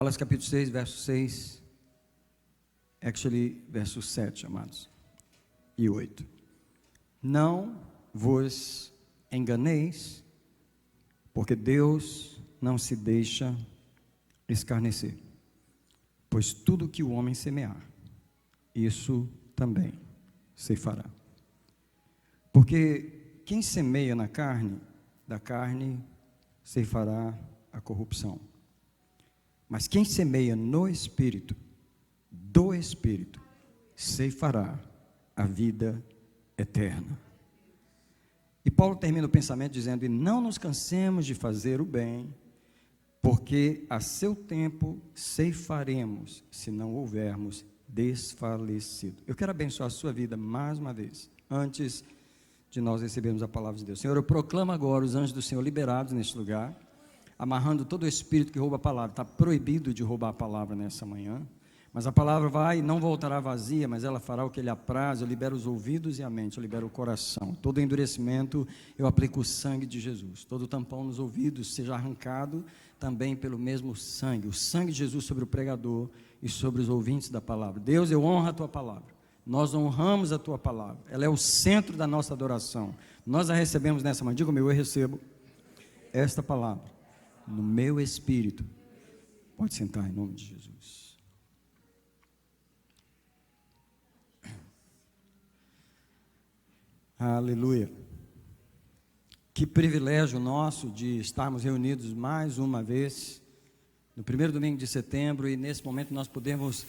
Gálatas capítulo 6, verso 6, verso 7, amados, e 8. Não vos enganeis, porque Deus não se deixa escarnecer, pois tudo que o homem semear, isso também se fará. Porque quem semeia na carne, da carne se fará a corrupção. Mas quem semeia no Espírito, do Espírito, ceifará a vida eterna. E Paulo termina o pensamento dizendo: e não nos cansemos de fazer o bem, porque a seu tempo ceifaremos, se não houvermos desfalecido. Eu quero abençoar a sua vida mais uma vez, antes de nós recebermos a palavra de Deus. Senhor, eu proclamo agora os anjos do Senhor liberados neste lugar, amarrando todo o espírito que rouba a palavra. Está proibido de roubar a palavra nessa manhã, mas a palavra vai e não voltará vazia, mas ela fará o que lhe apraz. Eu libero os ouvidos e a mente, eu libero o coração. Todo endurecimento, eu aplico o sangue de Jesus. Todo tampão nos ouvidos seja arrancado também pelo mesmo sangue, o sangue de Jesus sobre o pregador e sobre os ouvintes da palavra. Deus, eu honro a tua palavra. Nós honramos a tua palavra. Ela é o centro da nossa adoração. Nós a recebemos nessa manhã. Diga comigo, eu recebo esta palavra no meu espírito. Pode sentar em nome de Jesus. Aleluia. Que privilégio nosso de estarmos reunidos mais uma vez no primeiro domingo de setembro, e nesse momento nós podemos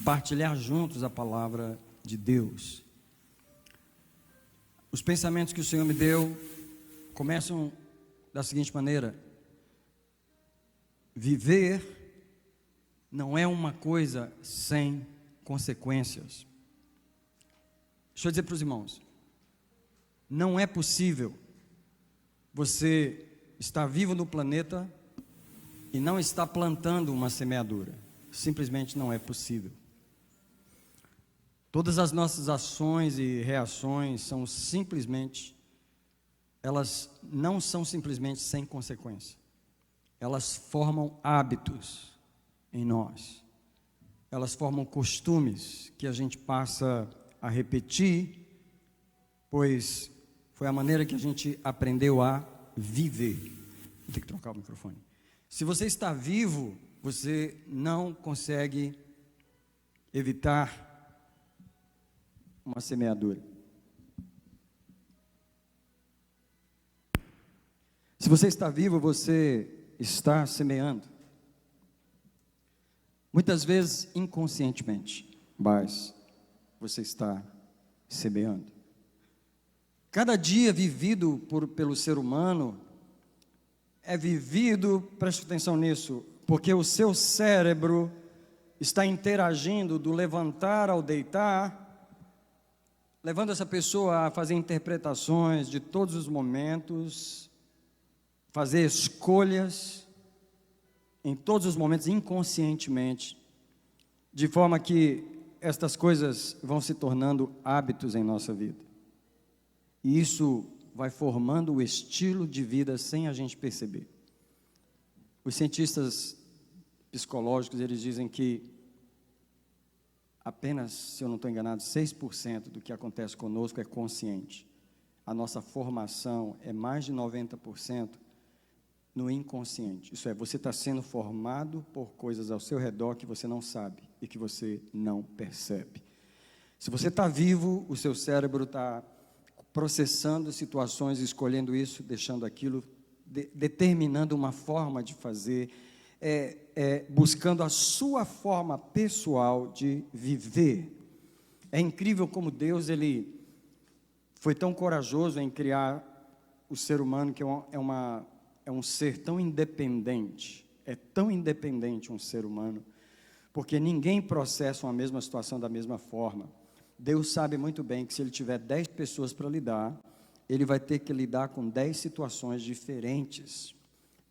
partilhar juntos a palavra de Deus. Os pensamentos que o Senhor me deu começam da seguinte maneira: viver não é uma coisa sem consequências. Deixa eu dizer para os irmãos, não é possível você estar vivo no planeta e não estar plantando uma semeadura. Simplesmente não é possível. Todas as nossas ações e reações são simplesmente, elas não são simplesmente sem consequência. Elas formam hábitos em nós. Elas formam costumes que a gente passa a repetir, pois foi a maneira que a gente aprendeu a viver. Vou ter que trocar o microfone. Se você está vivo, você não consegue evitar uma semeadura. Se você está vivo, você está semeando. Muitas vezes inconscientemente, mas você está semeando. Cada dia vivido pelo ser humano é vivido, preste atenção nisso, porque o seu cérebro está interagindo do levantar ao deitar, levando essa pessoa a fazer interpretações de todos os momentos, fazer escolhas em todos os momentos inconscientemente, de forma que estas coisas vão se tornando hábitos em nossa vida. E isso vai formando o estilo de vida sem a gente perceber. Os cientistas psicológicos, eles dizem que apenas, se eu não estou enganado, 6% do que acontece conosco é consciente. A nossa formação é mais de 90% no inconsciente. Isso é, você está sendo formado por coisas ao seu redor que você não sabe e que você não percebe. Se você está vivo, o seu cérebro está processando situações, escolhendo isso, deixando aquilo, determinando uma forma de fazer, buscando a sua forma pessoal de viver. É incrível como Deus, Ele foi tão corajoso em criar o ser humano, que é um ser tão independente. É tão independente um ser humano, porque ninguém processa uma mesma situação da mesma forma. Deus sabe muito bem que se Ele tiver 10 pessoas para lidar, Ele vai ter que lidar com 10 situações diferentes.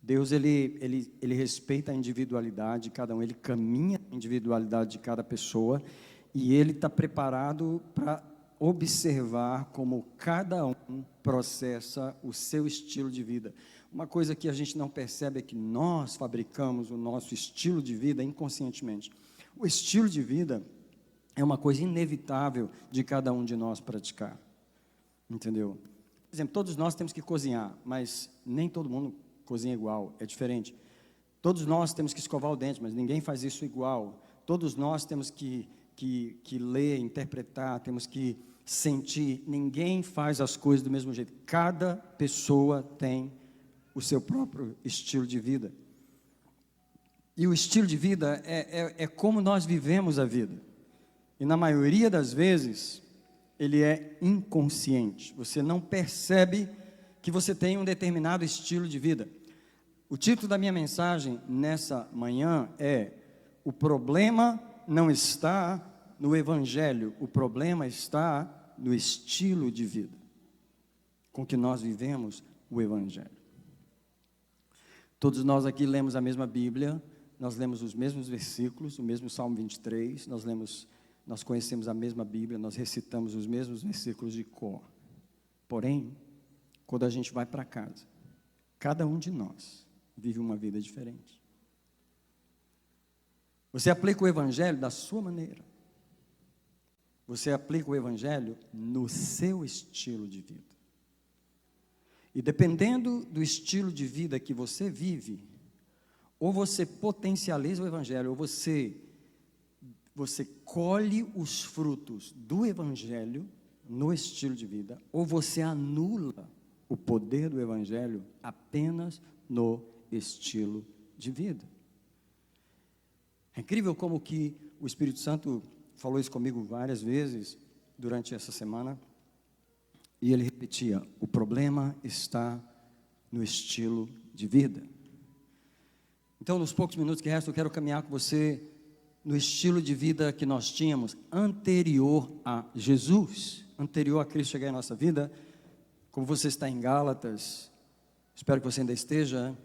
Deus, ele respeita a individualidade de cada um, Ele caminha a individualidade de cada pessoa, e Ele está preparado para observar como cada um processa o seu estilo de vida. uma coisa que a gente não percebe é que nós fabricamos o nosso estilo de vida inconscientemente. O estilo de vida é uma coisa inevitável de cada um de nós praticar, entendeu? Por exemplo, todos nós temos que cozinhar, mas nem todo mundo cozinha igual, é diferente. Todos nós temos que escovar o dente, mas ninguém faz isso igual. Todos nós temos que ler, interpretar, temos que sentir. Ninguém faz as coisas do mesmo jeito. Cada pessoa tem o seu próprio estilo de vida. E o estilo de vida é como nós vivemos a vida. E na maioria das vezes, ele é inconsciente. Você não percebe que você tem um determinado estilo de vida. O título da minha mensagem nessa manhã é: o problema não está no Evangelho, o problema está no estilo de vida com que nós vivemos o Evangelho. Todos nós aqui lemos a mesma Bíblia, nós lemos os mesmos versículos, o mesmo Salmo 23, nós conhecemos a mesma Bíblia, nós recitamos os mesmos versículos de cor. Porém, quando a gente vai para casa, cada um de nós vive uma vida diferente. Você aplica o Evangelho da sua maneira. Você aplica o Evangelho no seu estilo de vida. E dependendo do estilo de vida que você vive, ou você potencializa o Evangelho, ou você colhe os frutos do Evangelho no estilo de vida, ou você anula o poder do Evangelho apenas no estilo de vida. É incrível como que o Espírito Santo falou isso comigo várias vezes durante essa semana, e ele repetia: o problema está no estilo de vida. Então, nos poucos minutos que restam, eu quero caminhar com você no estilo de vida que nós tínhamos anterior a Jesus, anterior a Cristo chegar em nossa vida. Como você está em Gálatas, espero que você ainda esteja,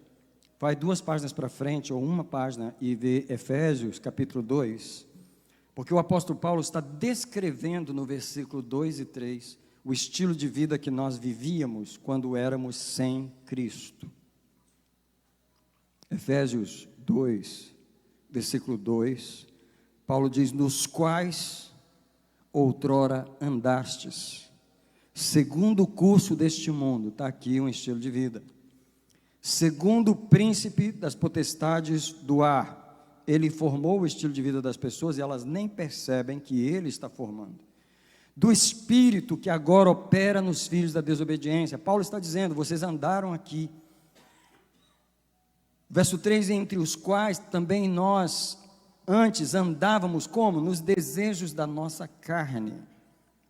vai 2 páginas para frente, ou uma página, e vê Efésios, capítulo 2, porque o apóstolo Paulo está descrevendo no versículo 2 e 3, o estilo de vida que nós vivíamos quando éramos sem Cristo. Efésios 2, versículo 2, Paulo diz: nos quais outrora andastes, segundo o curso deste mundo, está aqui um estilo de vida, segundo o príncipe das potestades do ar. Ele formou o estilo de vida das pessoas e elas nem percebem que ele está formando. Do espírito que agora opera nos filhos da desobediência. Paulo está dizendo: vocês andaram aqui. Verso 3, entre os quais também nós antes andávamos como? Nos desejos da nossa carne,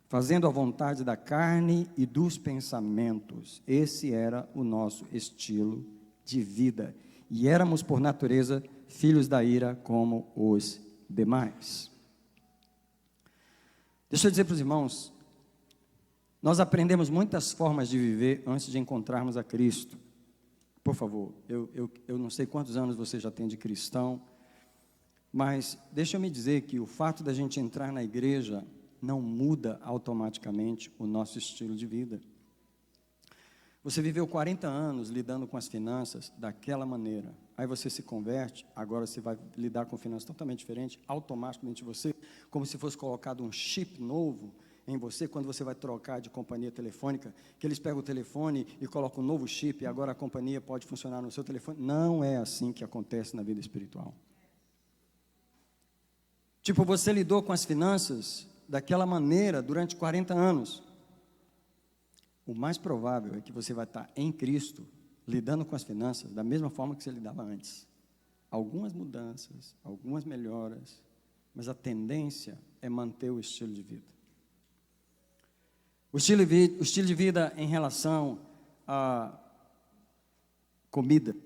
fazendo a vontade da carne e dos pensamentos. Esse era o nosso estilo de vida. E éramos, por natureza, filhos da ira como os demais. Deixa eu dizer para os irmãos, nós aprendemos muitas formas de viver antes de encontrarmos a Cristo. Por favor, eu não sei quantos anos você já tem de cristão, mas deixa eu me dizer que o fato da gente entrar na igreja não muda automaticamente o nosso estilo de vida. Você viveu 40 anos lidando com as finanças daquela maneira, aí você se converte, agora você vai lidar com finanças totalmente diferente, automaticamente você, como se fosse colocado um chip novo em você, quando você vai trocar de companhia telefônica, que eles pegam o telefone e colocam um novo chip, e agora a companhia pode funcionar no seu telefone. Não é assim que acontece na vida espiritual. Tipo, você lidou com as finanças daquela maneira durante 40 anos. O mais provável é que você vai estar em Cristo, lidando com as finanças da mesma forma que você lidava antes. Algumas mudanças, algumas melhoras, mas a tendência é manter o estilo de vida. O estilo de vida em relação à comida.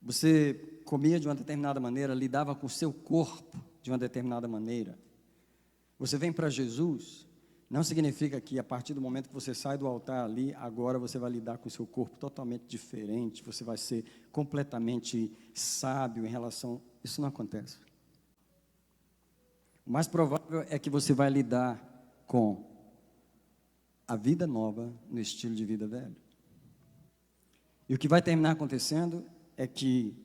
Você comia de uma determinada maneira, lidava com o seu corpo de uma determinada maneira. Você vem para Jesus, não significa que a partir do momento que você sai do altar ali, agora você vai lidar com o seu corpo totalmente diferente, você vai ser completamente sábio em relação... Isso não acontece. O mais provável é que você vai lidar com a vida nova no estilo de vida velho. E o que vai terminar acontecendo é que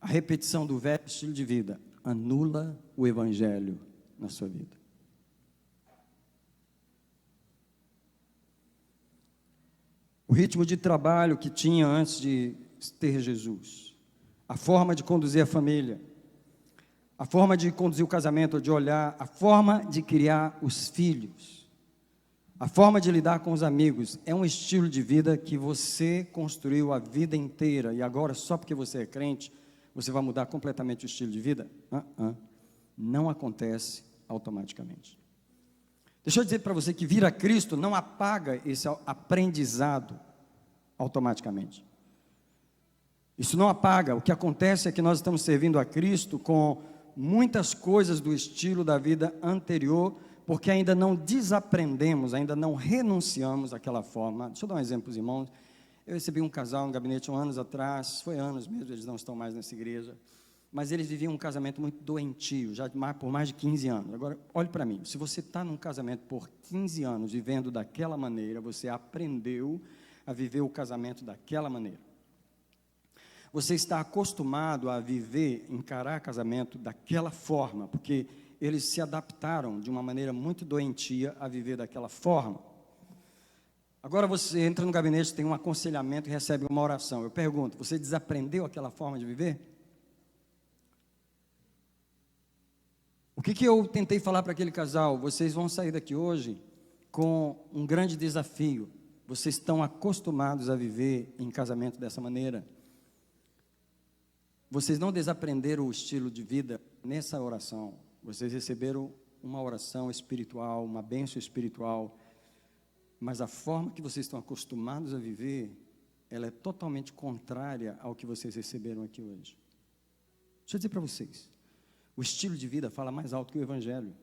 a repetição do velho estilo de vida anula o evangelho na sua vida. O ritmo de trabalho que tinha antes de ter Jesus, a forma de conduzir a família, a forma de conduzir o casamento, de olhar, a forma de criar os filhos, a forma de lidar com os amigos, é um estilo de vida que você construiu a vida inteira, e agora só porque você é crente, você vai mudar completamente o estilo de vida? Não acontece automaticamente. Deixa eu dizer para você que vir a Cristo não apaga esse aprendizado automaticamente. Isso não apaga. O que acontece é que nós estamos servindo a Cristo com muitas coisas do estilo da vida anterior, porque ainda não desaprendemos, ainda não renunciamos àquela forma. Deixa eu dar um exemplo, irmãos. Eu recebi um casal no gabinete anos atrás, foi anos mesmo, eles não estão mais nessa igreja, mas eles viviam um casamento muito doentio, já por mais de 15 anos. Agora, olhe para mim, se você está num casamento por 15 anos, vivendo daquela maneira, você aprendeu a viver o casamento daquela maneira. Você está acostumado a viver, encarar casamento daquela forma, porque eles se adaptaram de uma maneira muito doentia a viver daquela forma. Agora você entra no gabinete, tem um aconselhamento e recebe uma oração. Eu pergunto, você desaprendeu aquela forma de viver? O que eu tentei falar para aquele casal? Vocês vão sair daqui hoje com um grande desafio. Vocês estão acostumados a viver em casamento dessa maneira. Vocês não desaprenderam o estilo de vida nessa oração. Vocês receberam uma oração espiritual, uma bênção espiritual, mas a forma que vocês estão acostumados a viver, ela é totalmente contrária ao que vocês receberam aqui hoje. Deixa eu dizer para vocês, o estilo de vida fala mais alto que o evangelho,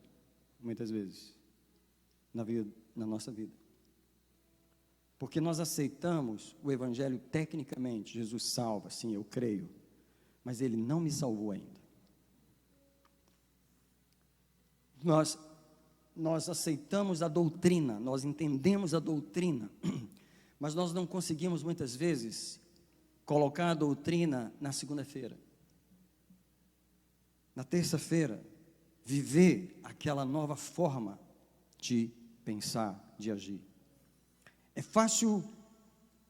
muitas vezes, na nossa vida. Porque nós aceitamos o evangelho tecnicamente, Jesus salva, sim, eu creio, mas ele não me salvou ainda. Nós aceitamos a doutrina, nós entendemos a doutrina, mas nós não conseguimos muitas vezes colocar a doutrina na segunda-feira. Na terça-feira, viver aquela nova forma de pensar, de agir. É fácil,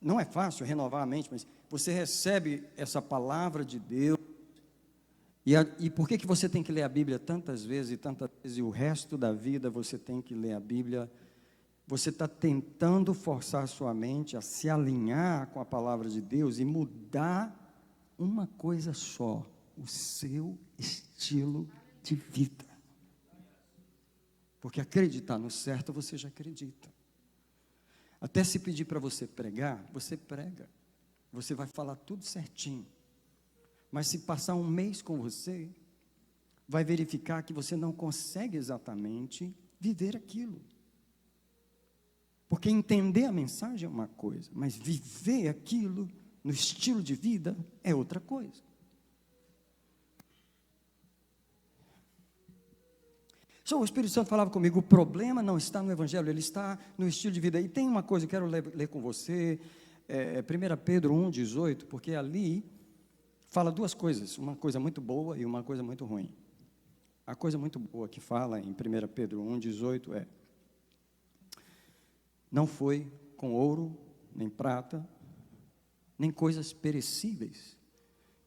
não é fácil renovar a mente, mas você recebe essa palavra de Deus, e por que você tem que ler a Bíblia tantas vezes e o resto da vida você tem que ler a Bíblia? Você está tentando forçar a sua mente a se alinhar com a palavra de Deus e mudar uma coisa só, o seu estilo de vida. Porque acreditar no certo, você já acredita. Até se pedir para você pregar, você prega. Você vai falar tudo certinho. Mas se passar um mês com você, vai verificar que você não consegue exatamente viver aquilo. Porque entender a mensagem é uma coisa, mas viver aquilo no estilo de vida é outra coisa. Então, o Espírito Santo falava comigo, o problema não está no Evangelho, ele está no estilo de vida. E tem uma coisa que eu quero ler com você, 1 Pedro 1,18, porque ali fala duas coisas, uma coisa muito boa e uma coisa muito ruim. A coisa muito boa que fala em 1 Pedro 1,18 é: não foi com ouro, nem prata, nem coisas perecíveis,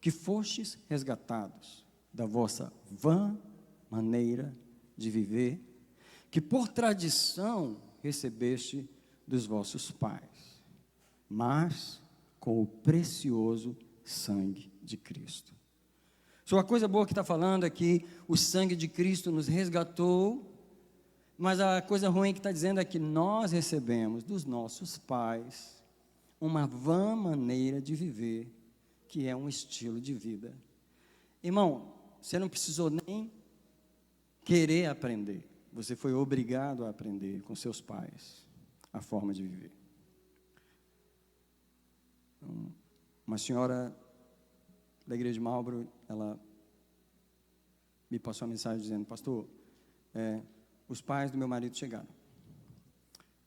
que fostes resgatados da vossa vã maneira de viver, que por tradição recebeste dos vossos pais, mas com o precioso sangue de Cristo. Só a coisa boa que está falando é que o sangue de Cristo nos resgatou, mas a coisa ruim que está dizendo é que nós recebemos dos nossos pais uma vã maneira de viver, que é um estilo de vida. Irmão, você não precisou nem querer aprender, você foi obrigado a aprender com seus pais a forma de viver. Uma senhora da igreja de Marlborough, ela me passou uma mensagem dizendo: pastor, os pais do meu marido chegaram,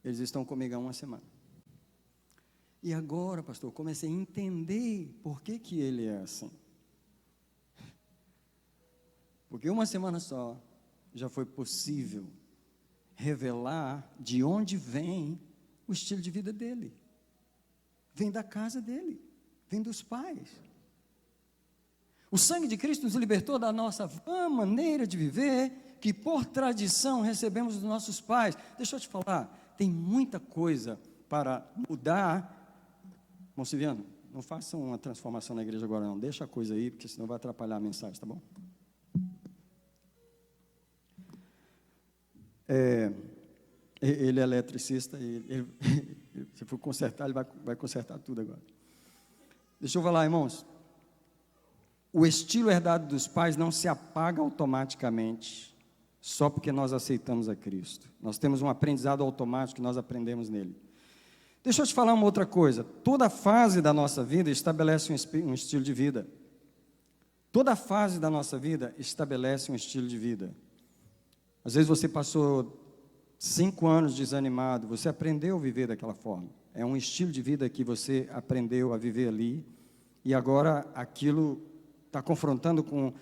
eles estão comigo há uma semana, E agora, pastor, eu comecei a entender por que que ele é assim. Porque uma semana só já foi possível revelar de onde vem o estilo de vida dele. Vem da casa dele, vem dos pais. O sangue de Cristo nos libertou da nossa vã maneira de viver, que por tradição recebemos dos nossos pais. Deixa eu te falar, tem muita coisa para mudar. Irmão Silviano, não faça uma transformação na igreja agora não, deixa a coisa aí, porque senão vai atrapalhar a mensagem, tá bom? Ele é eletricista, se for consertar, ele vai consertar tudo agora. Deixa eu falar, irmãos. O estilo herdado dos pais não se apaga automaticamente, só porque nós aceitamos a Cristo. Nós temos um aprendizado automático que nós aprendemos nele. Deixa eu te falar uma outra coisa. Toda fase da nossa vida estabelece um estilo de vida. Toda fase da nossa vida estabelece um estilo de vida. Às vezes você passou 5 anos desanimado, você aprendeu a viver daquela forma. É um estilo de vida que você aprendeu a viver ali, e agora aquilo está confrontando com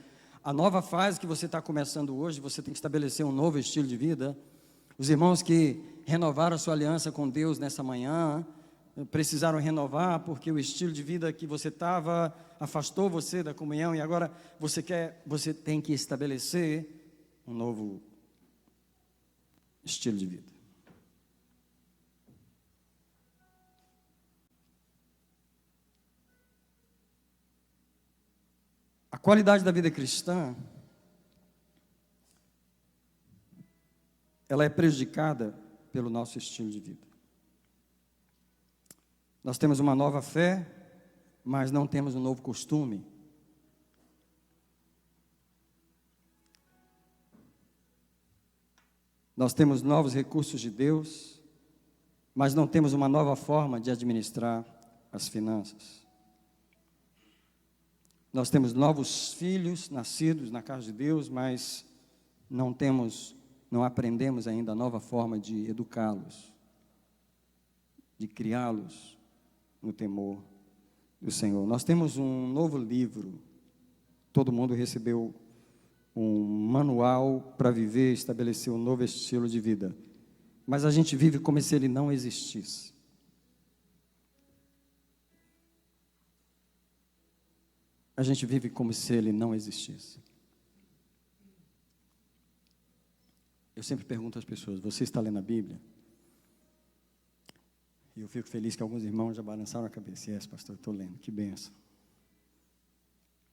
a nova fase que você está começando hoje. Você tem que estabelecer um novo estilo de vida. Os irmãos que renovaram a sua aliança com Deus nessa manhã, precisaram renovar, porque o estilo de vida que você estava afastou você da comunhão, e agora você tem que estabelecer um novo estilo de vida. A qualidade da vida cristã, ela é prejudicada pelo nosso estilo de vida. Nós temos uma nova fé, mas não temos um novo costume. Nós temos novos recursos de Deus, mas não temos uma nova forma de administrar as finanças. Nós temos novos filhos nascidos na casa de Deus, mas não aprendemos ainda a nova forma de educá-los, de criá-los no temor do Senhor. Nós temos um novo livro, todo mundo recebeu um manual para viver, estabelecer um novo estilo de vida, mas a gente vive como se ele não existisse. A gente vive como se ele não existisse. Eu sempre pergunto às pessoas: você está lendo a Bíblia? E eu fico feliz que alguns irmãos já balançaram a cabeça. Yes, pastor, estou lendo, que benção.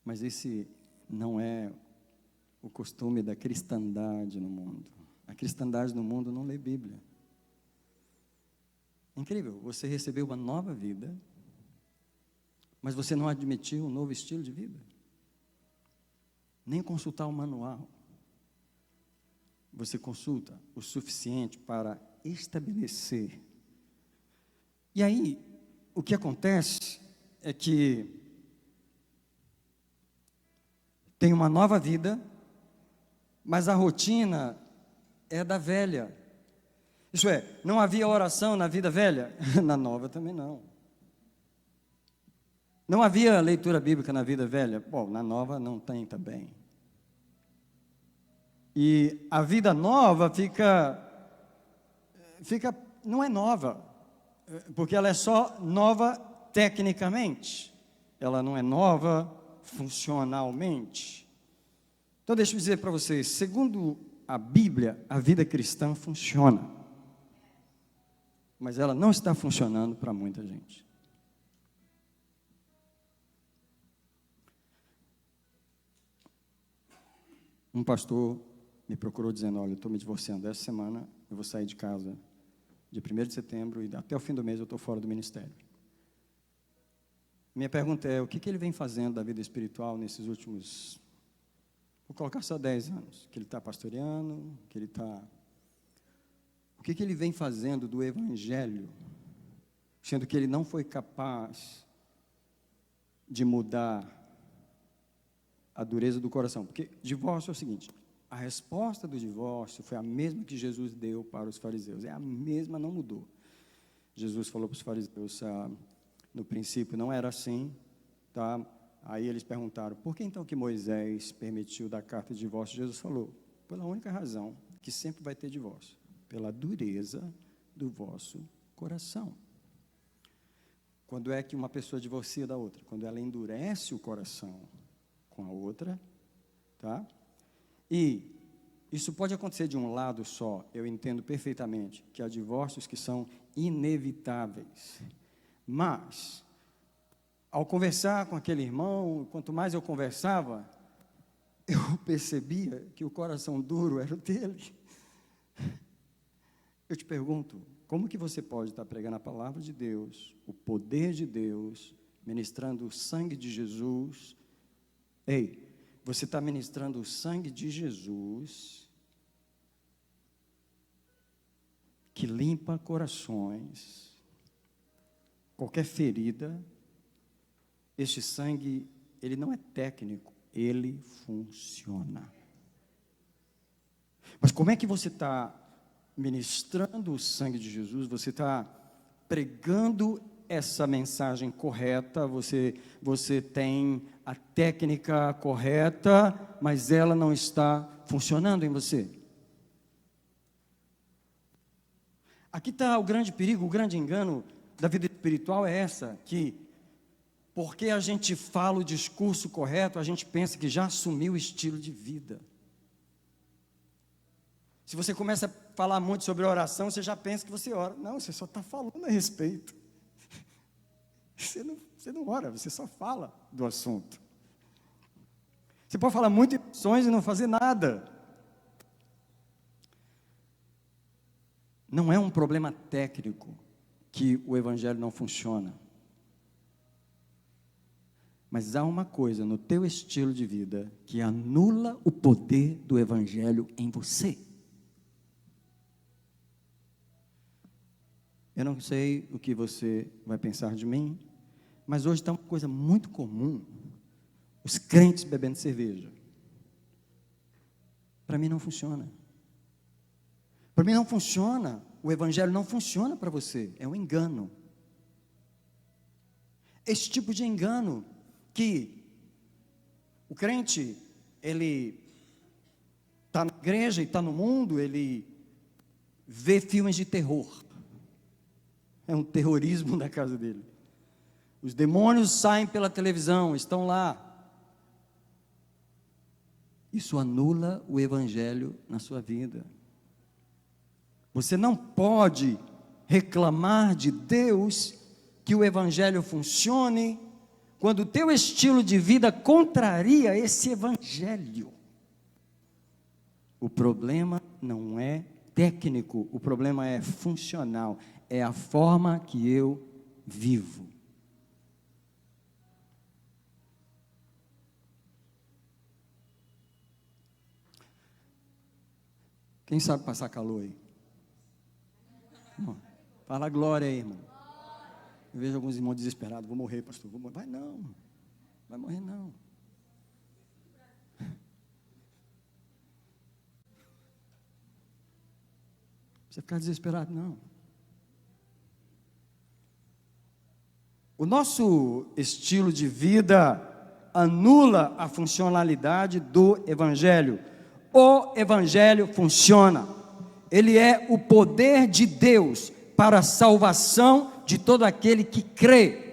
Mas esse não é o costume da cristandade no mundo. A cristandade no mundo não lê Bíblia. Incrível, você recebeu uma nova vida, mas você não admitiu um novo estilo de vida. Nem consultar o manual. Você consulta o suficiente para estabelecer. E aí, o que acontece é que tem uma nova vida, mas a rotina é da velha. Isso é, não havia oração na vida velha? Na nova também não. Não havia leitura bíblica na vida velha? Bom, na nova não tem também. E a vida nova não é nova, porque ela é só nova tecnicamente. Ela não é nova funcionalmente. Então deixa eu dizer para vocês, segundo a Bíblia, a vida cristã funciona. Mas ela não está funcionando para muita gente. Um pastor me procurou dizendo: olha, eu estou me divorciando essa semana, eu vou sair de casa de 1º de setembro e até o fim do mês eu estou fora do ministério. Minha pergunta é: o que ele vem fazendo da vida espiritual nesses últimos, vou colocar só 10 anos, que ele está pastoreando, o que ele vem fazendo do evangelho, sendo que ele não foi capaz de mudar a dureza do coração? Porque divórcio é o seguinte: a resposta do divórcio foi a mesma que Jesus deu para os fariseus, é a mesma, não mudou. Jesus falou para os fariseus: No princípio não era assim, tá? Aí eles perguntaram, por que então que Moisés permitiu dar carta de divórcio? Jesus falou, pela única razão, que sempre vai ter divórcio, pela dureza do vosso coração. Quando é que uma pessoa divorcia da outra? Quando ela endurece o coração com a outra, tá? E isso pode acontecer de um lado só, eu entendo perfeitamente, que há divórcios que são inevitáveis. Mas, ao conversar com aquele irmão, quanto mais eu conversava, eu percebia que o coração duro era o dele. Eu te pergunto, como que você pode estar pregando a palavra de Deus, o poder de Deus, ministrando o sangue de Jesus? Ei, você está ministrando o sangue de Jesus, que limpa corações, qualquer ferida. Este sangue, ele não é técnico, ele funciona. Mas como é que você está ministrando o sangue de Jesus? Você está pregando essa mensagem correta, você tem a técnica correta, mas ela não está funcionando em você. Aqui está o grande perigo, o grande engano da vida espiritual é essa, que porque a gente fala o discurso correto, a gente pensa que já assumiu o estilo de vida. Se você começa a falar muito sobre oração, você já pensa que você ora. Não, você só está falando a respeito. Você não ora, você só fala do assunto. Você pode falar muito em ações e não fazer nada. Não é um problema técnico que o evangelho não funciona. Mas há uma coisa no teu estilo de vida que anula o poder do evangelho em você. Eu não sei o que você vai pensar de mim, mas hoje está uma coisa muito comum, os crentes bebendo cerveja. Para mim não funciona. Para mim não funciona, o evangelho não funciona para você, é um engano. Esse tipo de engano que o crente, ele está na igreja e está no mundo, ele vê filmes de terror. É um terrorismo na casa dele. Os demônios saem pela televisão, estão lá. Isso anula o evangelho na sua vida. Você não pode reclamar de Deus que o evangelho funcione quando o teu estilo de vida contraria esse evangelho. O problema não é técnico, o problema é funcional, é a forma que eu vivo. Quem sabe passar calor aí? Fala glória aí, irmão. Eu vejo alguns irmãos desesperados, vou morrer, pastor, vou morrer. Vai não, vai morrer não. Você ficar desesperado, não. O nosso estilo de vida anula a funcionalidade do evangelho. O evangelho funciona. Ele é o poder de Deus para a salvação de todo aquele que crê.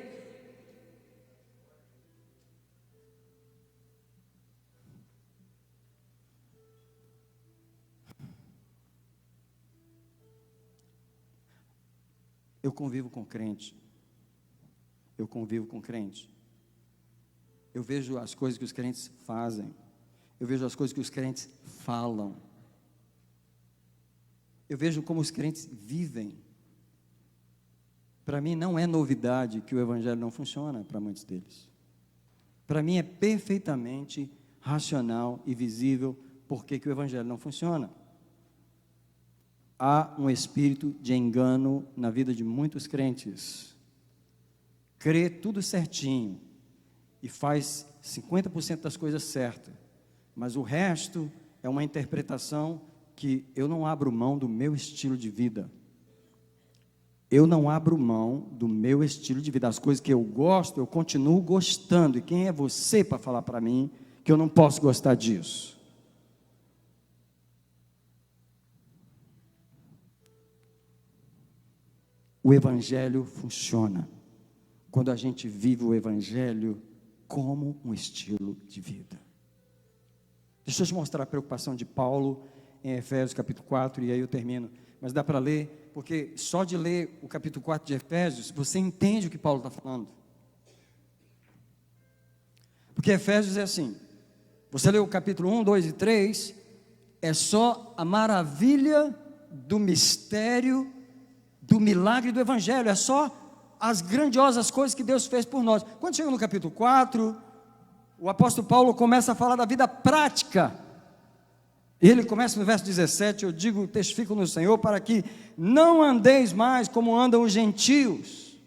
Eu convivo com crente. Eu convivo com crente. Eu vejo as coisas que os crentes fazem. Eu vejo as coisas que os crentes falam. Eu vejo como os crentes vivem. Para mim não é novidade que o evangelho não funciona para muitos deles. Para mim é perfeitamente racional e visível por que o evangelho não funciona. Há um espírito de engano na vida de muitos crentes. Crê tudo certinho e faz 50% das coisas certas, mas o resto é uma interpretação que eu não abro mão do meu estilo de vida. eu não abro mão do meu estilo de vida. As coisas que eu gosto, eu continuo gostando. E quem é você para falar para mim que eu não posso gostar disso? O Evangelho funciona quando a gente vive o Evangelho como um estilo de vida. Deixa eu te mostrar a preocupação de Paulo em Efésios capítulo 4, e aí eu termino. Mas dá para ler, porque só de ler o capítulo 4 de Efésios, você entende o que Paulo está falando. Porque Efésios é assim, você lê o capítulo 1, 2 e 3, é só a maravilha do mistério, do milagre do Evangelho, é só as grandiosas coisas que Deus fez por nós. Quando chega no capítulo 4, o apóstolo Paulo começa a falar da vida prática. Ele começa no verso 17, eu digo, testifico no Senhor, para que não andeis mais como andam os gentios.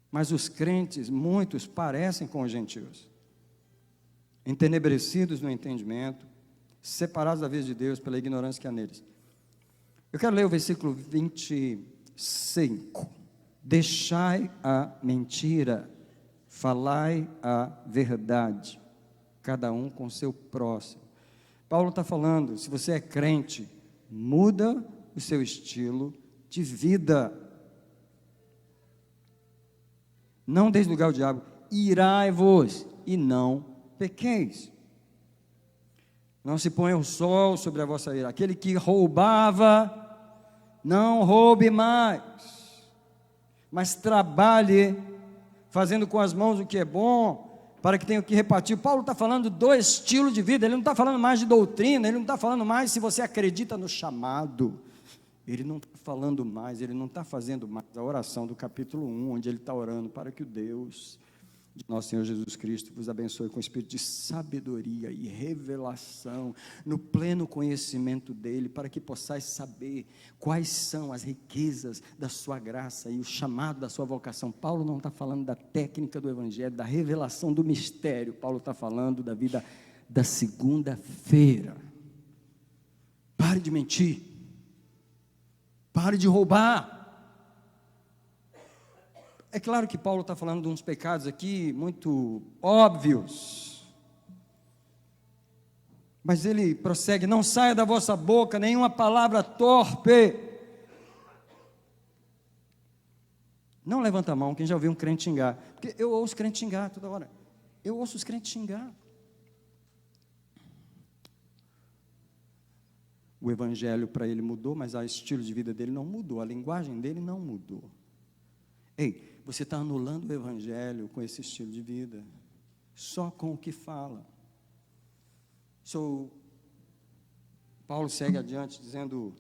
Mas os crentes, muitos, parecem com os gentios, entenebrecidos no entendimento, separados da vida de Deus pela ignorância que há neles. Eu quero ler o versículo 25. Deixai a mentira, falai a verdade, cada um com seu próximo. Paulo está falando, se você é crente, muda o seu estilo de vida. Não deis lugar ao diabo, irai-vos e não pequeis. Não se ponha o sol sobre a vossa ira. Aquele que roubava, não roube mais, mas trabalhe, fazendo com as mãos o que é bom, para que tenha o que repartir. Paulo está falando do estilo de vida, ele não está falando mais de doutrina, ele não está falando mais se você acredita no chamado, ele não está falando mais, ele não está fazendo mais a oração do capítulo 1, onde ele está orando para que o Deus de nosso Senhor Jesus Cristo vos abençoe com o espírito de sabedoria e revelação, no pleno conhecimento dele, para que possais saber quais são as riquezas da sua graça e o chamado da sua vocação. Paulo não está falando da técnica do Evangelho, da revelação do mistério, Paulo está falando da vida da segunda-feira. Pare de mentir, pare de roubar. É claro que Paulo está falando de uns pecados aqui muito óbvios, mas ele prossegue: não saia da vossa boca nenhuma palavra torpe. Não levanta a mão quem já ouviu um crente xingar, porque eu ouço crente xingar toda hora, eu ouço os crentes xingar. O Evangelho para ele mudou, mas o estilo de vida dele não mudou, a linguagem dele não mudou. Ei, você está anulando o Evangelho com esse estilo de vida, só com o que fala. Paulo segue adiante dizendo,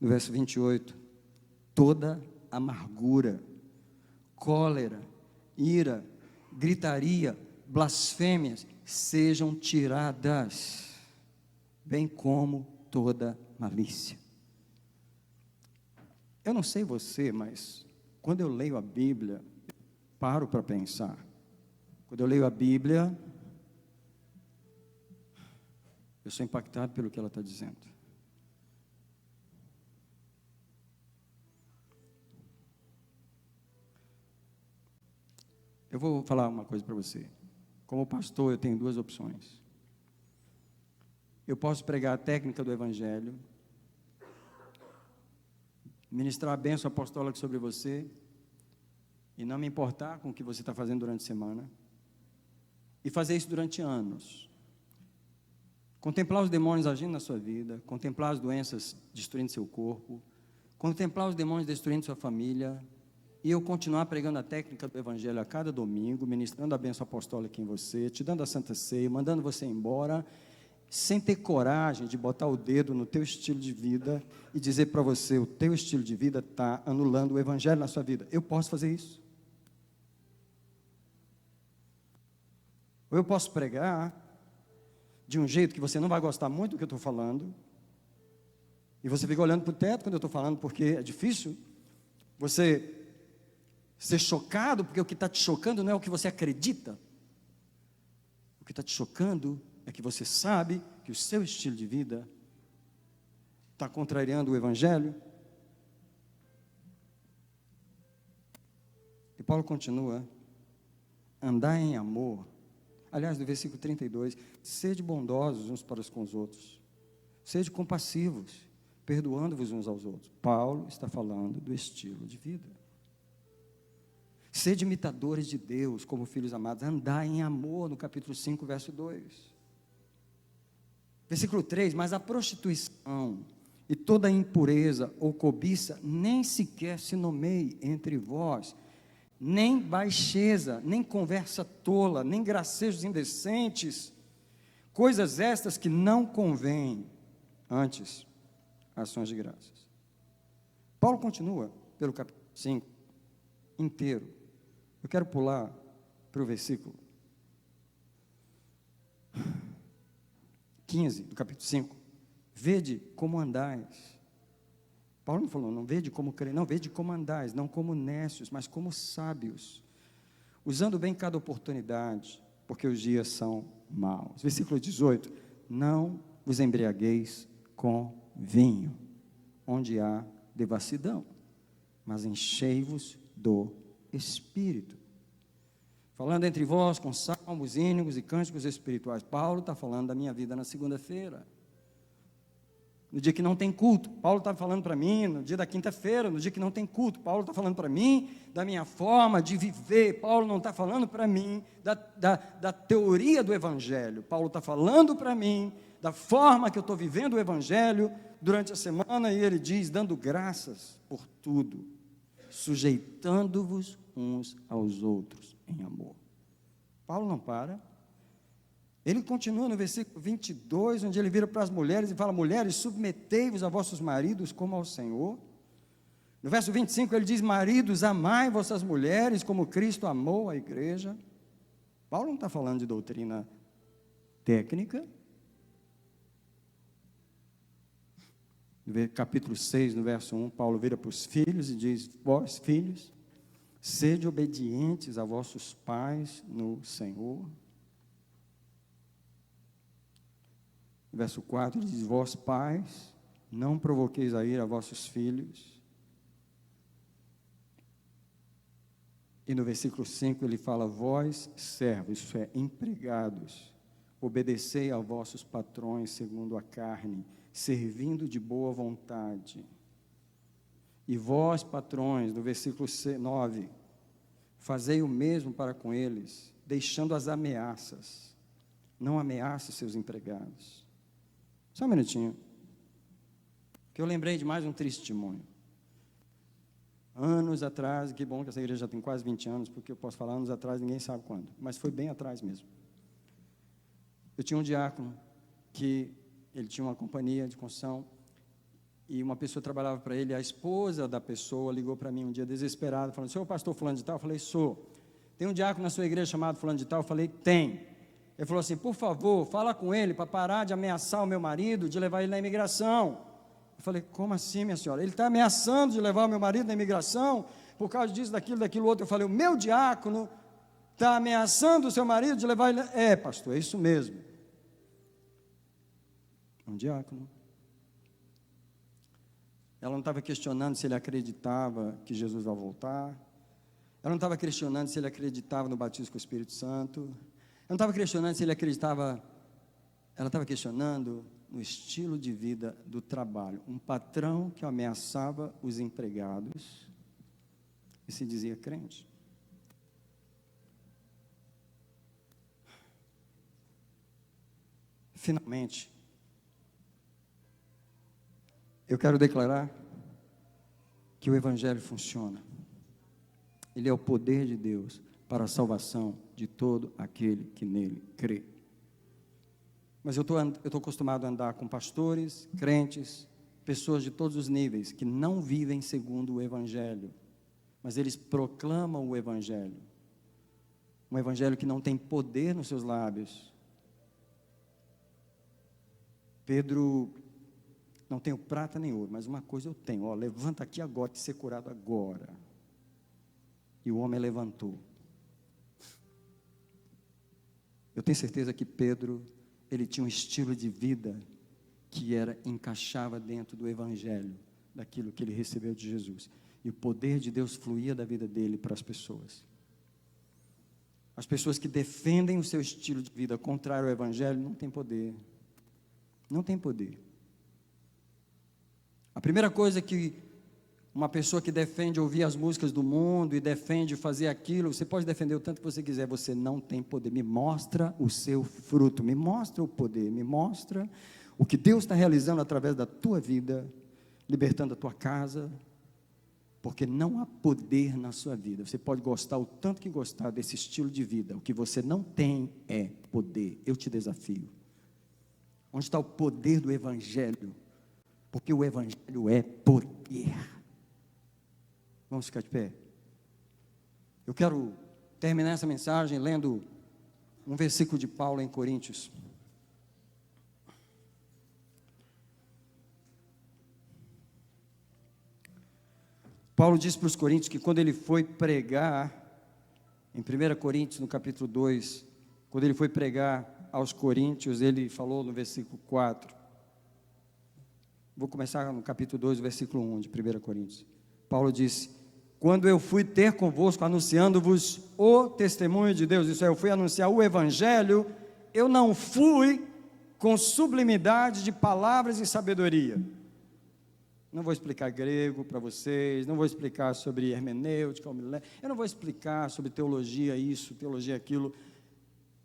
no verso 28, toda amargura, cólera, ira, gritaria, blasfêmias, sejam tiradas, bem como toda malícia. Eu não sei você, mas quando eu leio a Bíblia, eu paro para pensar. Quando eu leio a Bíblia, eu sou impactado pelo que ela está dizendo. Eu vou falar uma coisa para você. Como pastor, eu tenho duas opções. Eu posso pregar a técnica do Evangelho, ministrar a bênção apostólica sobre você, e não me importar com o que você está fazendo durante a semana, e fazer isso durante anos. Contemplar os demônios agindo na sua vida, contemplar as doenças destruindo seu corpo, contemplar os demônios destruindo sua família, e eu continuar pregando a técnica do Evangelho a cada domingo, ministrando a bênção apostólica em você, te dando a Santa Ceia, mandando você embora, sem ter coragem de botar o dedo no teu estilo de vida e dizer para você, o teu estilo de vida está anulando o Evangelho na sua vida. Eu posso fazer isso? Ou eu posso pregar de um jeito que você não vai gostar muito do que eu estou falando, e você fica olhando para o teto quando eu estou falando, porque é difícil você ser chocado, porque o que está te chocando não é o que você acredita, o que está te chocando é que você sabe que o seu estilo de vida está contrariando o Evangelho. Paulo continua, andar em amor. Aliás, no versículo 32, sede bondosos uns para com os outros, sede compassivos, perdoando-vos uns aos outros. Paulo está falando do estilo de vida. Sede imitadores de Deus, como filhos amados, andar em amor, no capítulo 5, verso 2. Versículo 3, mas a prostituição e toda impureza ou cobiça nem sequer se nomeie entre vós, nem baixeza, nem conversa tola, nem gracejos indecentes, coisas estas que não convêm, antes, ações de graças. Paulo continua pelo capítulo 5 inteiro. Eu quero pular para o versículo 15 do capítulo 5. Vede como andais. Paulo não falou, não vede como crer, não, vede como andais, não como nécios, mas como sábios, usando bem cada oportunidade, porque os dias são maus. Versículo 18, não vos embriagueis com vinho, onde há devassidão, mas enchei-vos do Espírito. Falando entre vós com salmos, hinos e cânticos espirituais. Paulo está falando da minha vida na segunda-feira, no dia que não tem culto. Paulo está falando para mim no dia da quinta-feira, no dia que não tem culto. Paulo está falando para mim da minha forma de viver. Paulo não está falando para mim da teoria do Evangelho. Paulo está falando para mim da forma que eu estou vivendo o Evangelho durante a semana, e ele diz, dando graças por tudo, sujeitando-vos uns aos outros em amor. Paulo não para. Ele continua no versículo 22, onde ele vira para as mulheres e fala, mulheres, submetei-vos a vossos maridos como ao Senhor. No verso 25 ele diz, maridos, amai vossas mulheres como Cristo amou a igreja. Paulo não está falando de doutrina técnica. No capítulo 6, no verso 1, Paulo vira para os filhos e diz, vós filhos, sede obedientes a vossos pais no Senhor. Verso 4, ele diz, vós pais, não provoqueis a ira a vossos filhos. E no versículo 5 ele fala, vós servos, isso é, empregados, obedecei a vossos patrões segundo a carne, servindo de boa vontade. E vós patrões, no versículo 9, fazei o mesmo para com eles, deixando as ameaças, não ameace seus empregados. Só um minutinho, que eu lembrei de mais um testemunho. Anos atrás, que bom que essa igreja já tem quase 20 anos, porque eu posso falar anos atrás, ninguém sabe quando, mas foi bem atrás mesmo. Eu tinha um diácono, que ele tinha uma companhia de construção, e uma pessoa trabalhava para ele, a esposa da pessoa ligou para mim um dia desesperada, falando, senhor pastor fulano de tal? Eu falei, sou. Tem um diácono na sua igreja chamado fulano de tal? Eu falei, tem. Ele falou assim, por favor, fala com ele para parar de ameaçar o meu marido, de levar ele na imigração. Eu falei, como assim, minha senhora? Ele está ameaçando de levar o meu marido na imigração, por causa disso, daquilo outro. Eu falei, o meu diácono está ameaçando o seu marido de levar ele... É, pastor, é isso mesmo. Um diácono. Ela não estava questionando se ele acreditava que Jesus vai voltar. Ela não estava questionando se ele acreditava no batismo com o Espírito Santo. Ela não estava questionando se ele acreditava. Ela estava questionando no estilo de vida do trabalho. Um patrão que ameaçava os empregados e se dizia crente. Finalmente, eu quero declarar que o Evangelho funciona. Ele é o poder de Deus para a salvação de todo aquele que nele crê. Mas eu estou acostumado a andar com pastores, crentes, pessoas de todos os níveis, que não vivem segundo o Evangelho, mas eles proclamam o Evangelho. Um Evangelho que não tem poder nos seus lábios. Pedro, não tenho prata nem ouro, mas uma coisa eu tenho, ó, levanta aqui agora, te ser curado agora. E o homem levantou. Eu tenho certeza que Pedro, ele tinha um estilo de vida que encaixava dentro do Evangelho, daquilo que ele recebeu de Jesus. E o poder de Deus fluía da vida dele para as pessoas. As pessoas que defendem o seu estilo de vida contrário ao Evangelho não têm poder. Não tem poder. A primeira coisa que uma pessoa que defende ouvir as músicas do mundo e defende fazer aquilo, você pode defender o tanto que você quiser, você não tem poder. Me mostra o seu fruto, me mostra o poder, me mostra o que Deus está realizando através da tua vida, libertando a tua casa, porque não há poder na sua vida. Você pode gostar o tanto que gostar desse estilo de vida, o que você não tem é poder. Eu te desafio. Onde está o poder do Evangelho? Porque o Evangelho é poder. Vamos ficar de pé. Eu quero terminar essa mensagem lendo um versículo de Paulo em Coríntios. Paulo diz para os coríntios que quando ele foi pregar, em 1 Coríntios, no capítulo 2, quando ele foi pregar aos coríntios, ele falou no versículo 4. Vou começar no capítulo 2, versículo 1 de 1 Coríntios. Paulo disse: quando eu fui ter convosco, anunciando-vos o testemunho de Deus, isso é, eu fui anunciar o Evangelho, eu não fui com sublimidade de palavras e sabedoria. Não vou explicar grego para vocês, não vou explicar sobre hermenêutica, eu não vou explicar sobre teologia isso, teologia aquilo.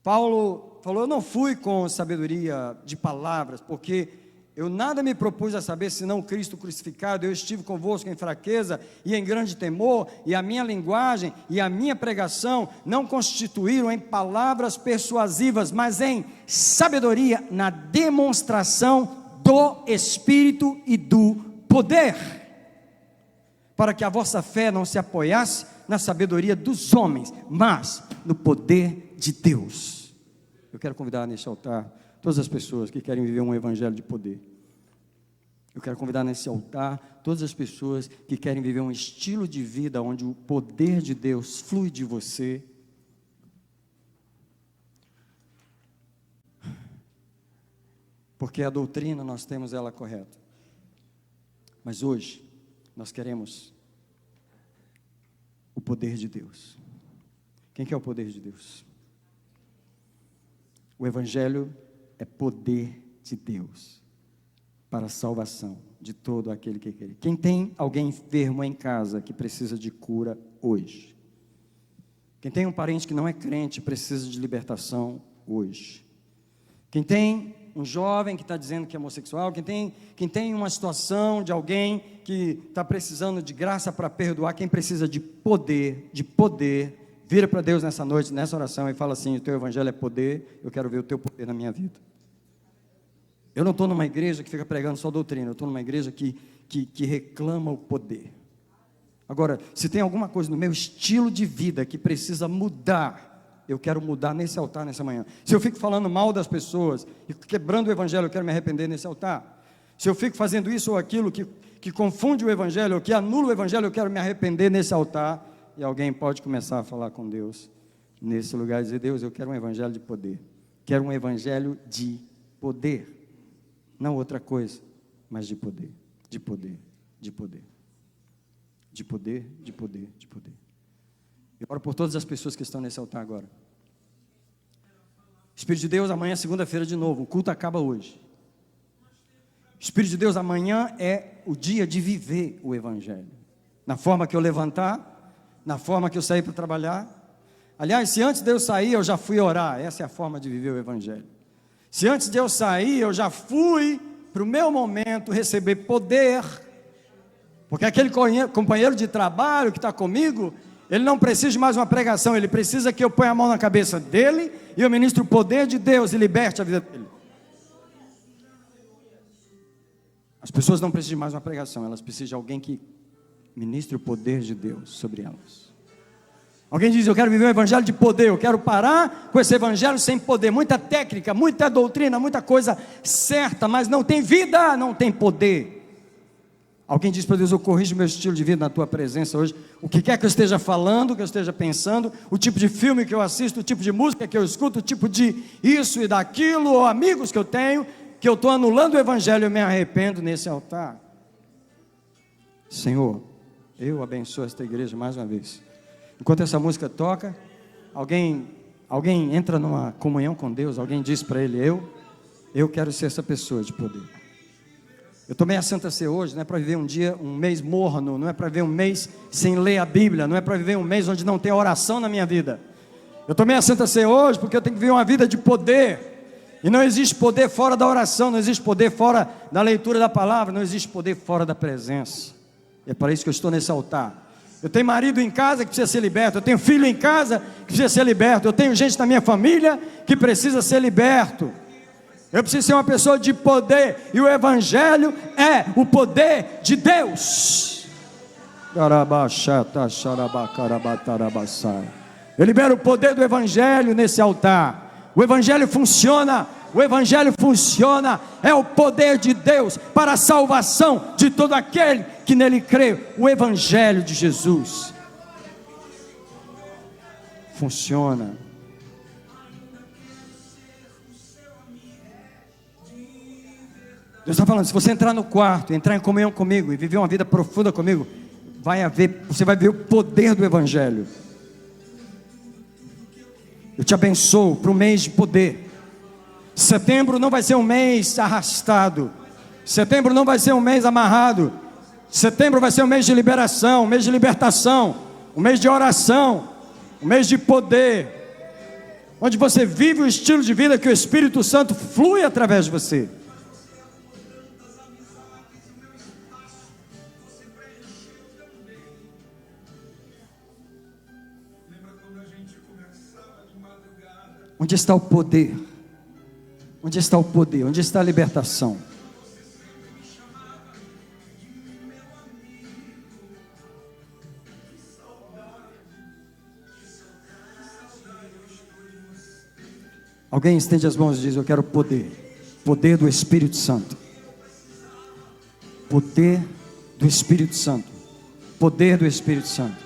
Paulo falou, eu não fui com sabedoria de palavras, porque eu nada me propus a saber senão Cristo crucificado. Eu estive convosco em fraqueza e em grande temor, e a minha linguagem e a minha pregação não constituíram em palavras persuasivas, mas em sabedoria, na demonstração do Espírito e do poder, para que a vossa fé não se apoiasse na sabedoria dos homens, mas no poder de Deus. Eu quero convidar nesse altar todas as pessoas que querem viver um evangelho de poder. Eu quero convidar nesse altar todas as pessoas que querem viver um estilo de vida onde o poder de Deus flui de você. Porque a doutrina nós temos ela correta. Mas hoje, nós queremos o poder de Deus. Quem quer o poder de Deus? O Evangelho é poder de Deus para a salvação de todo aquele que quer. Quem tem alguém enfermo em casa que precisa de cura hoje? Quem tem um parente que não é crente precisa de libertação hoje? Quem tem um jovem que está dizendo que é homossexual, quem tem uma situação de alguém que está precisando de graça para perdoar, quem precisa de poder, vira para Deus nessa noite, nessa oração e fala assim, o teu evangelho é poder, eu quero ver o teu poder na minha vida. Eu não estou numa igreja que fica pregando só doutrina, eu estou numa igreja que reclama o poder. Agora, se tem alguma coisa no meu estilo de vida que precisa mudar, eu quero mudar nesse altar nessa manhã. Se eu fico falando mal das pessoas e quebrando o evangelho, eu quero me arrepender nesse altar. Se eu fico fazendo isso ou aquilo que confunde o evangelho, ou que anula o evangelho, eu quero me arrepender nesse altar. E alguém pode começar a falar com Deus nesse lugar e dizer, Deus, eu quero um evangelho de poder. Quero um evangelho de poder. Não outra coisa, mas de poder, de poder, de poder. De poder, de poder, de poder. Eu oro por todas as pessoas que estão nesse altar agora. Espírito de Deus, amanhã é segunda-feira de novo, o culto acaba hoje. Espírito de Deus, amanhã é o dia de viver o evangelho. Na forma que eu levantar, na forma que eu sair para trabalhar. Aliás, se antes de eu sair, eu já fui orar, essa é a forma de viver o evangelho. Se antes de eu sair, eu já fui para o meu momento receber poder, porque aquele companheiro de trabalho que está comigo, ele não precisa de mais uma pregação, ele precisa que eu ponha a mão na cabeça dele e eu ministre o poder de Deus e liberte a vida dele. As pessoas não precisam de mais uma pregação, elas precisam de alguém que ministre o poder de Deus sobre elas. Alguém diz, eu quero viver um evangelho de poder, eu quero parar com esse evangelho sem poder, muita técnica, muita doutrina, muita coisa certa, mas não tem vida, não tem poder. Alguém diz para Deus, eu corrijo meu estilo de vida na tua presença hoje, o que quer que eu esteja falando, que eu esteja pensando, o tipo de filme que eu assisto, o tipo de música que eu escuto, o tipo de isso e daquilo, ou amigos que eu tenho, que eu estou anulando o evangelho, eu me arrependo nesse altar. Senhor, Eu abençoo esta igreja mais uma vez. Enquanto essa música toca, alguém entra numa comunhão com Deus, alguém diz para ele, eu quero ser essa pessoa de poder. Eu tomei a Santa Ceia hoje, não é para viver um mês morno, não é para viver um mês sem ler a Bíblia, não é para viver um mês onde não tem oração na minha vida. Eu tomei a Santa Ceia hoje porque eu tenho que viver uma vida de poder. E não existe poder fora da oração, não existe poder fora da leitura da palavra, não existe poder fora da presença. E é para isso que eu estou nesse altar. Eu tenho marido em casa que precisa ser liberto, eu tenho filho em casa que precisa ser liberto, eu tenho gente na minha família que precisa ser liberto. Eu preciso ser uma pessoa de poder, e o Evangelho é o poder de Deus. Eu libero o poder do Evangelho nesse altar. O Evangelho funciona, é o poder de Deus para a salvação de todo aquele que nele crê. O Evangelho de Jesus funciona. Deus está falando, se você entrar no quarto, entrar em comunhão comigo e viver uma vida profunda comigo, você vai ver o poder do Evangelho. Eu te abençoo para o mês de poder. Setembro não vai ser um mês arrastado. Setembro não vai ser um mês amarrado. Setembro vai ser um mês de liberação, um mês de libertação, um mês de oração, um mês de poder, onde você vive o estilo de vida que o Espírito Santo flui através de você. Onde está o poder? Onde está o poder? Onde está a libertação? Alguém estende as mãos e diz, eu quero poder. Poder do Espírito Santo. Poder do Espírito Santo. Poder do Espírito Santo.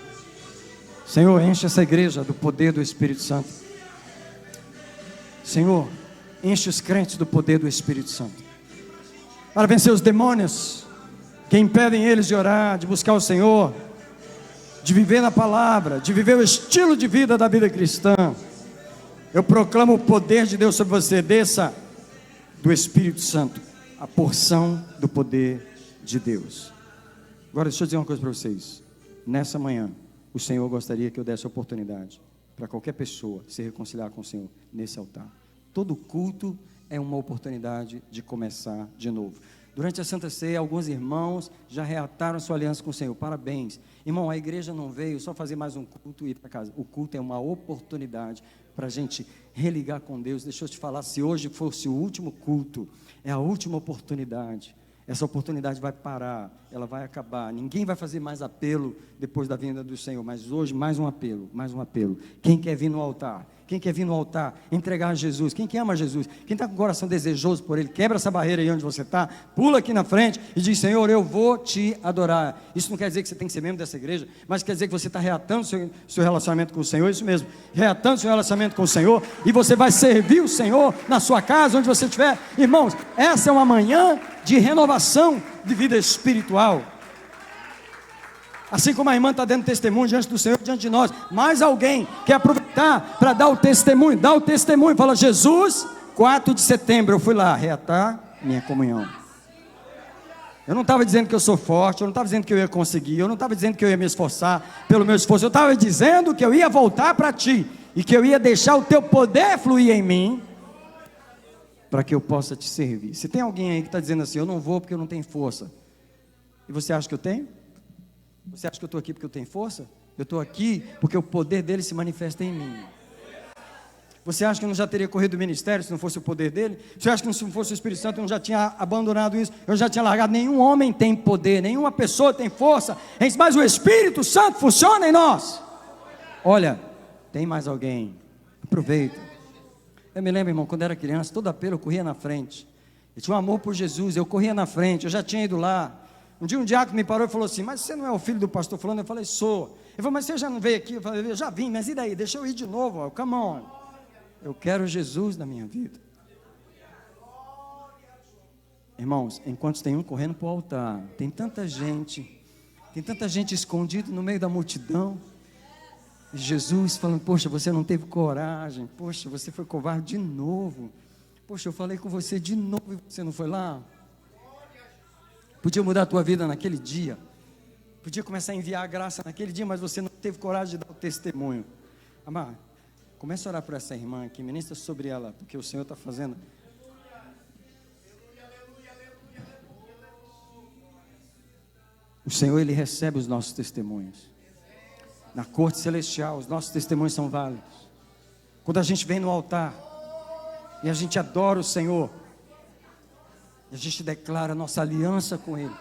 Senhor, enche essa igreja do poder do Espírito Santo. Senhor, enche os crentes do poder do Espírito Santo, para vencer os demônios que impedem eles de orar, de buscar o Senhor, de viver na palavra, de viver o estilo de vida da vida cristã. Eu proclamo o poder de Deus sobre você. Desça do Espírito Santo a porção do poder de Deus. Agora deixa eu dizer uma coisa para vocês. Nessa manhã, o Senhor gostaria que eu desse a oportunidade para qualquer pessoa se reconciliar com o Senhor nesse altar. Todo culto é uma oportunidade de começar de novo. Durante a Santa Ceia, alguns irmãos já reataram sua aliança com o Senhor. Parabéns. Irmão, a igreja não veio só fazer mais um culto e ir para casa. O culto é uma oportunidade para a gente religar com Deus. Deixa eu te falar, se hoje fosse o último culto, é a última oportunidade. Essa oportunidade vai parar, ela vai acabar. Ninguém vai fazer mais apelo depois da vinda do Senhor. Mas hoje, mais um apelo, mais um apelo. Quem quer vir no altar? Quem quer vir no altar, entregar a Jesus? Quem que ama Jesus? Quem está com o coração desejoso por Ele? Quebra essa barreira aí onde você está, pula aqui na frente e diz, Senhor, eu vou te adorar. Isso não quer dizer que você tem que ser membro dessa igreja, mas quer dizer que você está reatando seu relacionamento com o Senhor. Isso mesmo, reatando seu relacionamento com o Senhor, e você vai servir o Senhor na sua casa, onde você estiver. Irmãos, essa é uma manhã de renovação de vida espiritual. Assim como a irmã está dando testemunho diante do Senhor, diante de nós, mais alguém quer aproveitar para dar o testemunho. Dá o testemunho, fala, Jesus, 4 de setembro eu fui lá reatar minha comunhão. Eu não estava dizendo que eu sou forte, eu não estava dizendo que eu ia conseguir, eu não estava dizendo que eu ia me esforçar pelo meu esforço, eu estava dizendo que eu ia voltar para ti, e que eu ia deixar o teu poder fluir em mim, para que eu possa te servir. Se tem alguém aí que está dizendo assim, eu não vou porque eu não tenho força, e você acha que eu tenho? Você acha que eu estou aqui porque eu tenho força? Eu estou aqui porque o poder dele se manifesta em mim. Você acha que eu não já teria corrido do ministério se não fosse o poder dele? Você acha que se não fosse o Espírito Santo eu não já tinha abandonado isso? Eu já tinha largado? Nenhum homem tem poder, nenhuma pessoa tem força, mas o Espírito Santo funciona em nós. Olha, tem mais alguém? Aproveita. Eu me lembro, irmão, quando eu era criança, todo apelo eu corria na frente. Eu tinha um amor por Jesus, eu corria na frente, eu já tinha ido lá. Um dia um diácono me parou e falou assim, mas você não é o filho do pastor fulano? Eu falei, sou. Ele falou, mas você já não veio aqui? Eu falei, eu já vim, mas e daí? Deixa eu ir de novo, come on. Eu quero Jesus na minha vida. Irmãos, enquanto tem um correndo para o altar, tem tanta gente Tem tanta gente escondida no meio da multidão. E Jesus falando, poxa, você não teve coragem. Poxa, você foi covarde de novo. Poxa, eu falei com você de novo e você não foi lá. Podia mudar a tua vida naquele dia. Podia começar a enviar a graça naquele dia, mas você não teve coragem de dar o testemunho. Amado, comece a orar por essa irmã aqui, ministra sobre ela, porque o Senhor está fazendo. O Senhor, Ele recebe os nossos testemunhos. Na corte celestial, os nossos testemunhos são válidos. Quando a gente vem no altar e a gente adora o Senhor, e a gente declara a nossa aliança com Ele.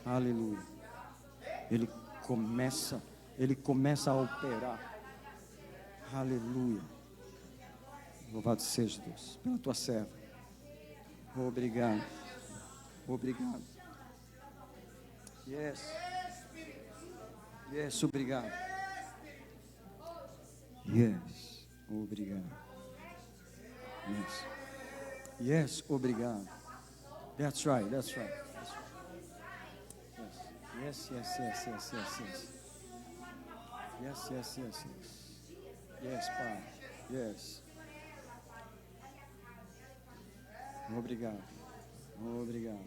Aleluia. Ele começa a operar. Aleluia. Louvado seja Deus, pela tua serva. Obrigado. Obrigado. Yes. Yes, obrigado. Yes, obrigado. Yes. Yes, obrigado. That's right, that's right. That's right. Yes, yes, yes, yes, yes, yes. Yes, yes, yes, yes. Yes, Pai. Yes. Obrigado. Obrigado.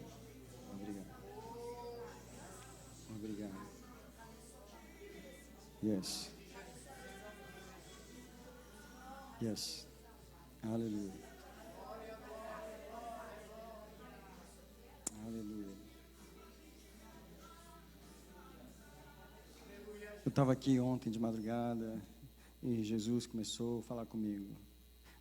Obrigado. Obrigado. Yes. Yes. Aleluia. Aleluia. Eu estava aqui ontem de madrugada e Jesus começou a falar comigo.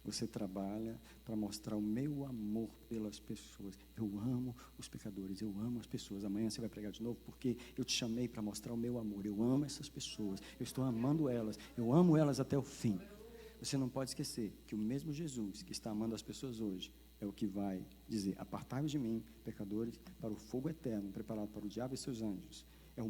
Você trabalha para mostrar o meu amor pelas pessoas. Eu amo os pecadores, eu amo as pessoas. Amanhã você vai pregar de novo porque eu te chamei para mostrar o meu amor. Eu amo essas pessoas, eu estou amando elas, eu amo elas até o fim. Você não pode esquecer que o mesmo Jesus que está amando as pessoas hoje é o que vai dizer, apartai-vos de mim, pecadores, para o fogo eterno, preparado para o diabo e seus anjos. É o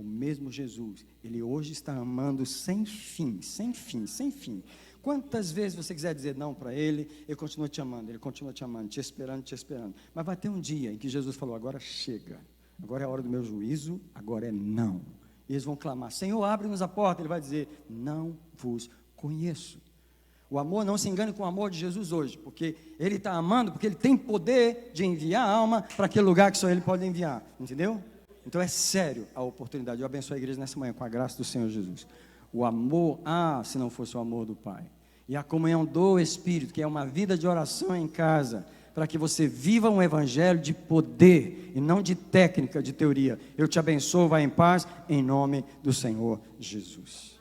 mesmo Jesus. Ele hoje está amando sem fim, sem fim, sem fim. Quantas vezes você quiser dizer não para Ele, Ele continua te amando, Ele continua te amando, te esperando, te esperando. Mas vai ter um dia em que Jesus falou, agora chega, agora é a hora do meu juízo, agora é não. E eles vão clamar, Senhor, abre-nos a porta. Ele vai dizer, não vos conheço. O amor, não se engane com o amor de Jesus hoje, porque Ele está amando, porque Ele tem poder de enviar a alma para aquele lugar que só Ele pode enviar, entendeu? Então é sério a oportunidade. Eu abençoo a igreja nessa manhã com a graça do Senhor Jesus. O amor, se não fosse o amor do Pai. E a comunhão do Espírito, que é uma vida de oração em casa, para que você viva um evangelho de poder e não de técnica, de teoria. Eu te abençoo, vai em paz, em nome do Senhor Jesus.